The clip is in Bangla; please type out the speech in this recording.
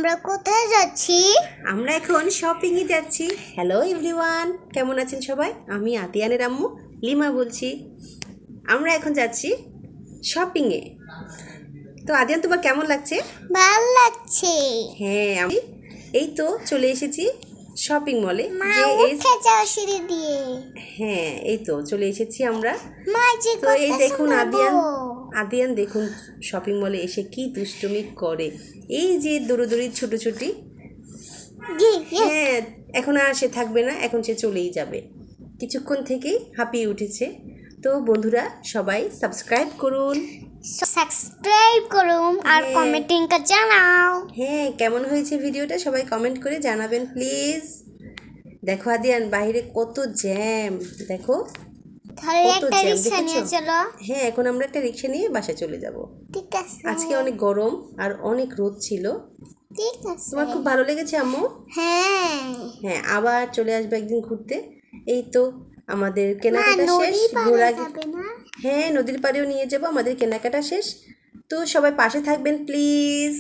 আমরা কোথায় যাচ্ছি? আমরা এখন শপিংয়ে যাচ্ছি। হ্যালো এভরিওয়ান, কেমন আছেন সবাই? আমি আতিয়ানের আম্মু লিমা বলছি। আমরা এখন যাচ্ছি শপিংয়ে। তো আদিয়ান, তোমার কেমন লাগছে? ভালো লাগছে। হ্যাঁ, আমি এই তো চলে এসেছি শপিং মলে। মা উঠে যাও সিঁড়ি দিয়ে। হ্যাঁ, এই তো চলে এসেছি আমরা। মা যে তো এই দেখুন আদিয়ান দেখুন শপিং মলে এসে কি দুষ্টুমি করে। এই যে দৌড়োদৌড়ি ছুটোছুটি। হ্যাঁ, এখন আর সে থাকবে না, এখন সে চলেই যাবে। কিছুক্ষণ থেকেই হাঁপিয়ে উঠেছে। তো বন্ধুরা সবাই সাবস্ক্রাইব করুন, আর কমেন্টিং জানাও। হ্যাঁ কেমন হয়েছে ভিডিওটা সবাই কমেন্ট করে জানাবেন প্লিজ। দেখো আদিয়ান, বাইরে কত জ্যাম, দেখো কত জ্যাম, দেখেছো? হ্যাঁ, এখন আমরা একটা রিক্সা নিয়ে বাসায় চলে যাব। ঠিক আছে। আজকে অনেক গরম আর অনেক রোদ ছিল। ঠিক আছে। তোমার খুব ভালো লেগেছে আম্মু? হ্যাঁ। হ্যাঁ, আবার চলে আসবে একদিন ঘুরতে। এই তো আমাদের কেনাকাটা শেষ, হ্যাঁ নদীর পাড়েও নিয়ে যাব, আমাদের কেনাকাটা শেষ। তো সবাই পাশে থাকবেন প্লিজ।